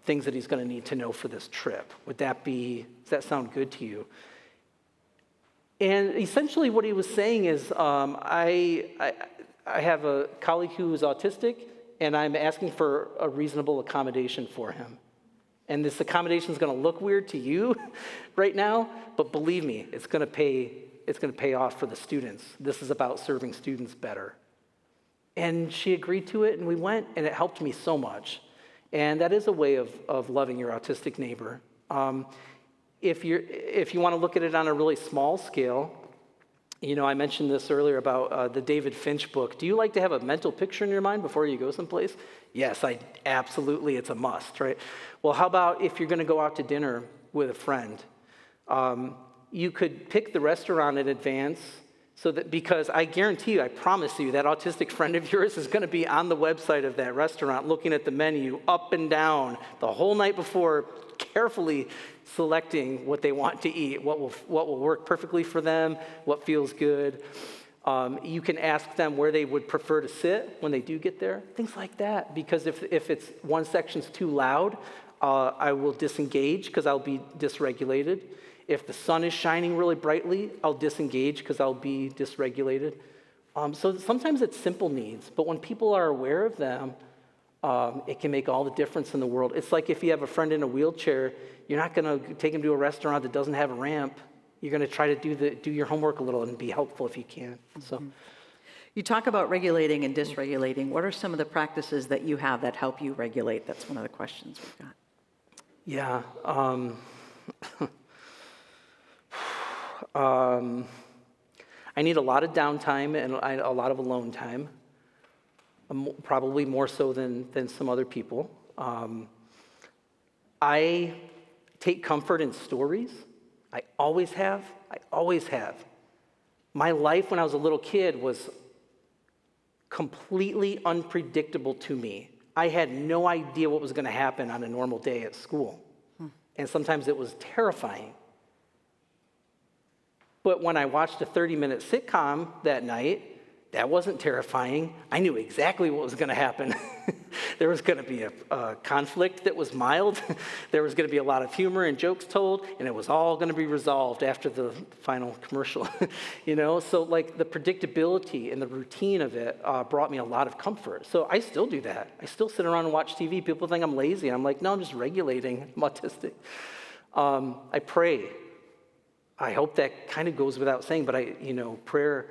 things that he's going to need to know for this trip. Does that sound good to you? And essentially what he was saying is, I have a colleague who is autistic, and I'm asking for a reasonable accommodation for him. And this accommodation is going to look weird to you right now, but believe me, it's going to pay off for the students. This is about serving students better. And she agreed to it, and we went, and it helped me so much. And that is a way of loving your autistic neighbor. If you want to look at it on a really small scale, I mentioned this earlier about the David Finch book. Do you like to have a mental picture in your mind before you go someplace? Yes, absolutely, it's a must, right? Well, how about if you're going to go out to dinner with a friend? You could pick the restaurant in advance, because I guarantee you, I promise you, that autistic friend of yours is going to be on the website of that restaurant looking at the menu up and down the whole night before, carefully selecting what they want to eat, what will work perfectly for them, what feels good. You can ask them where they would prefer to sit when they do get there, things like that. Because if it's one section's too loud, I will disengage because I'll be dysregulated. If the sun is shining really brightly, I'll disengage because I'll be dysregulated. So sometimes it's simple needs, but when people are aware of them, it can make all the difference in the world. It's like if you have a friend in a wheelchair, you're not going to take him to a restaurant that doesn't have a ramp. You're going to try to do your homework a little and be helpful if you can. So, You talk about regulating and dysregulating. What are some of the practices that you have that help you regulate? That's one of the questions we've got. Yeah. I need a lot of downtime and a lot of alone time, probably more so than some other people. I take comfort in stories. I always have. My life when I was a little kid was completely unpredictable to me. I had no idea what was going to happen on a normal day at school. And sometimes it was terrifying. But when I watched a 30-minute sitcom that night, that wasn't terrifying. I knew exactly what was going to happen. There was going to be a conflict that was mild. There was going to be a lot of humor and jokes told, and it was all going to be resolved after the final commercial. So like the predictability and the routine of it brought me a lot of comfort. So I still do that. I still sit around and watch TV. People think I'm lazy. I'm like, no, I'm just regulating. I'm autistic. I pray. I hope that kind of goes without saying, but prayer,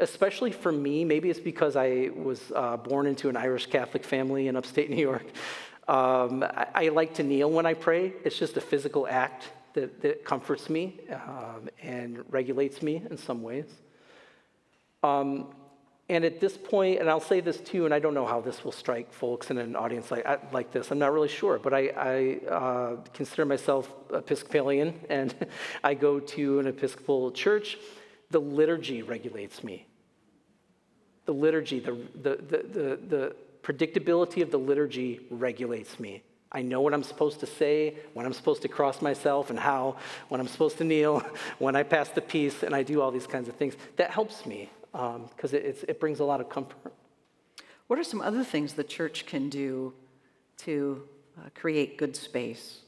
especially for me, maybe it's because I was born into an Irish Catholic family in upstate New York. I like to kneel when I pray. It's just a physical act that comforts me and regulates me in some ways. And at this point, and I'll say this too, and I don't know how this will strike folks in an audience like this. I'm not really sure, but I consider myself Episcopalian, and I go to an Episcopal church. The liturgy regulates me. The liturgy, the predictability of the liturgy regulates me. I know what I'm supposed to say, when I'm supposed to cross myself, and how, when I'm supposed to kneel, when I pass the peace, and I do all these kinds of things. That helps me. Because it brings a lot of comfort. What are some other things the church can do to create good space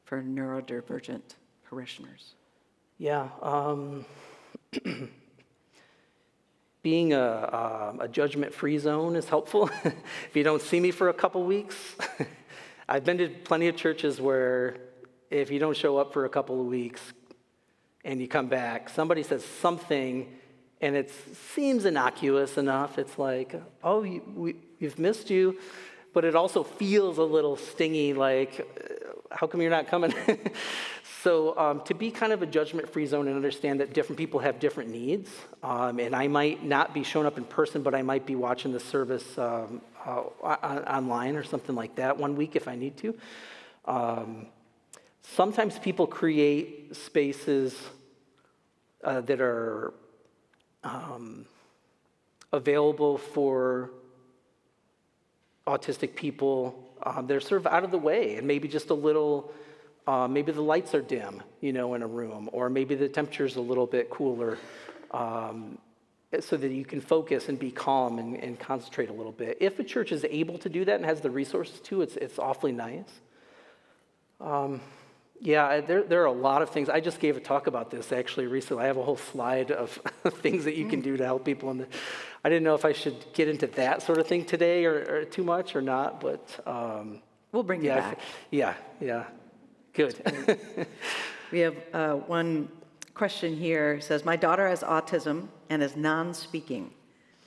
for neurodivergent parishioners? Yeah. being a judgment-free zone is helpful. If you don't see me for a couple weeks, I've been to plenty of churches where if you don't show up for a couple of weeks and you come back, somebody says something and it seems innocuous enough. It's like, oh, we've missed you, but it also feels a little stingy, like, how come you're not coming? So to be kind of a judgment-free zone and understand that different people have different needs, and I might not be showing up in person, but I might be watching the service online or something like that one week if I need to. Sometimes people create spaces that are available for autistic people. They're sort of out of the way, and maybe just a little. Maybe the lights are dim, in a room, or maybe the temperature's a little bit cooler, so that you can focus and be calm and concentrate a little bit. If a church is able to do that and has the resources to, it's awfully nice. There are a lot of things. I just gave a talk about this actually recently. I have a whole slide of things that you can do to help people. I didn't know if I should get into that sort of thing today or too much or not, but We'll bring you back. Yeah. Good. We have one question here. It says, my daughter has autism and is non-speaking.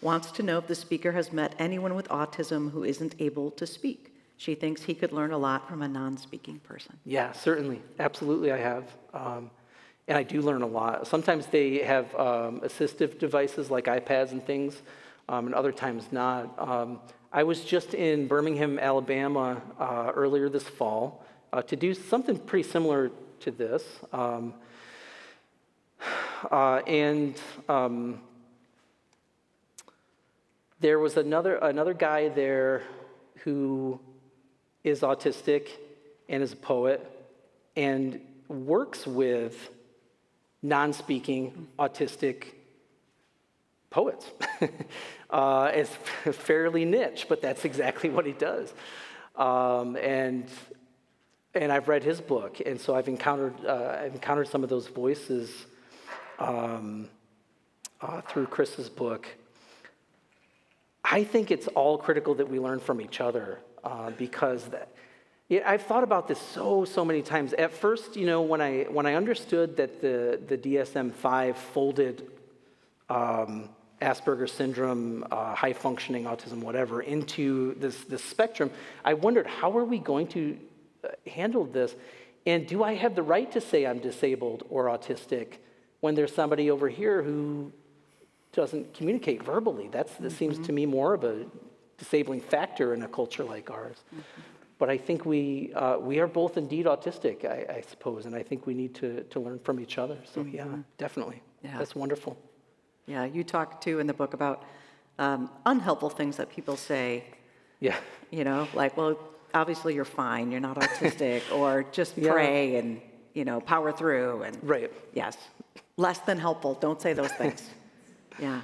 Wants to know if the speaker has met anyone with autism who isn't able to speak. She thinks he could learn a lot from a non-speaking person. Yeah, certainly. Absolutely, I have. And I do learn a lot. Sometimes they have assistive devices like iPads and things, and other times not. I was just in Birmingham, Alabama earlier this fall to do something pretty similar to this. There was another guy there who is autistic and is a poet and works with non-speaking autistic poets. It's fairly niche, but that's exactly what he does. And I've read his book, and so I've encountered some of those voices through Chris's book. I think it's all critical that we learn from each other because I've thought about this so many times. At first, when I understood that the DSM-5 folded Asperger's syndrome, high-functioning autism, whatever, into this spectrum, I wondered, how are we going to handle this? And do I have the right to say I'm disabled or autistic when there's somebody over here who doesn't communicate verbally? That seems to me more of a disabling factor in a culture like ours. But I think we are both indeed autistic, I suppose, and I think we need to learn from each other. So yeah, definitely. Yeah. That's wonderful. Yeah, you talk too in the book about unhelpful things that people say. Yeah. Like, well, obviously you're fine, you're not autistic, or just pray and, power through. And right. Yes. Less than helpful. Don't say those things. Yeah.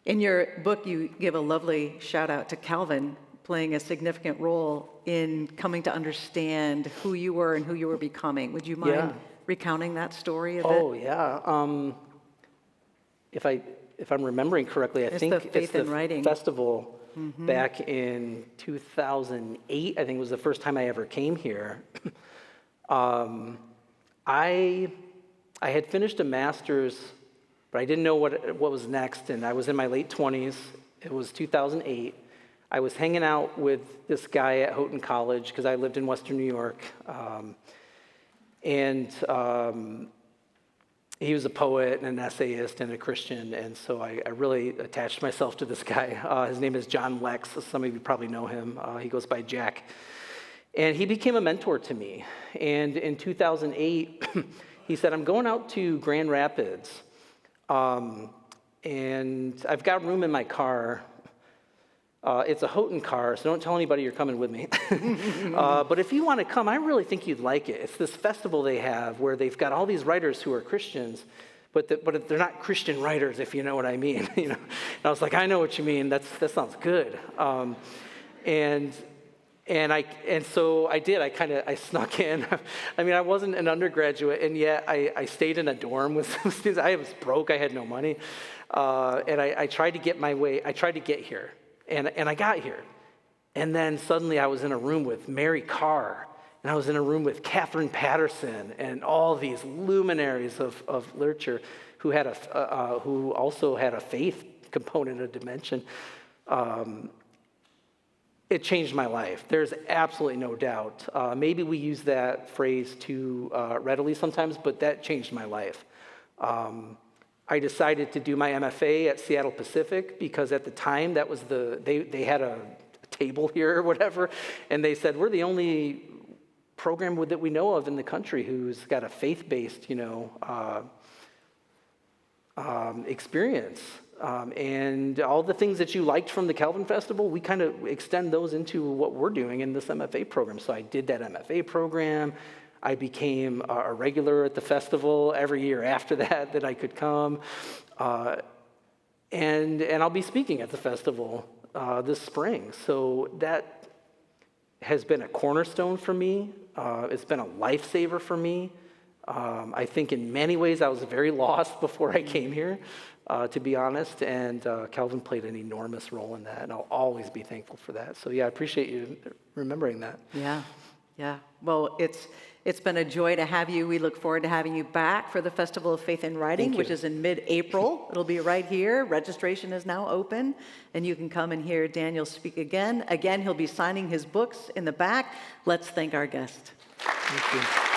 In your book, you give a lovely shout out to Calvin playing a significant role in coming to understand who you were and who you were becoming. Would you mind recounting that story a bit? Oh, yeah. If I'm remembering correctly, I think it's the festival back in 2008. I think it was the first time I ever came here. I had finished a master's, but I didn't know what was next, and I was in my late 20s. It was 2008. I was hanging out with this guy at Houghton College because I lived in Western New York, and he was a poet and an essayist and a Christian, and so I really attached myself to this guy. His name is John Lex. Some of you probably know him. He goes by Jack. And he became a mentor to me. And in 2008, he said, I'm going out to Grand Rapids, and I've got room in my car. It's a Houghton car, so don't tell anybody you're coming with me. But if you want to come, I really think you'd like it. It's this festival they have where they've got all these writers who are Christians, but they're not Christian writers, if you know what I mean. And I was like, I know what you mean. That sounds good. So I did. I snuck in. I mean, I wasn't an undergraduate, and yet I stayed in a dorm with some students. I was broke. I had no money. And I tried to get my way, I tried to get here, and I got here. And then suddenly I was in a room with Mary Carr, and I was in a room with Catherine Patterson, and all these luminaries of literature who also had a faith component, a dimension. It changed my life. There's absolutely no doubt. Maybe we use that phrase too readily sometimes, but that changed my life. I decided to do my MFA at Seattle Pacific because at the time that was they had a table here or whatever, and they said, we're the only program that we know of in the country who's got a faith-based, experience. And all the things that you liked from the Calvin Festival, we kind of extend those into what we're doing in this MFA program. So I did that MFA program. I became a regular at the festival every year after that I could come. And I'll be speaking at the festival this spring. So that has been a cornerstone for me. It's been a lifesaver for me. I think in many ways I was very lost before I came here, to be honest, and Calvin played an enormous role in that, and I'll always be thankful for that. So yeah, I appreciate you remembering that. Yeah. Well, it's been a joy to have you. We look forward to having you back for the Festival of Faith and Writing, which is in mid-April. It'll be right here. Registration is now open, and you can come and hear Daniel speak again. Again, he'll be signing his books in the back. Let's thank our guest. Thank you.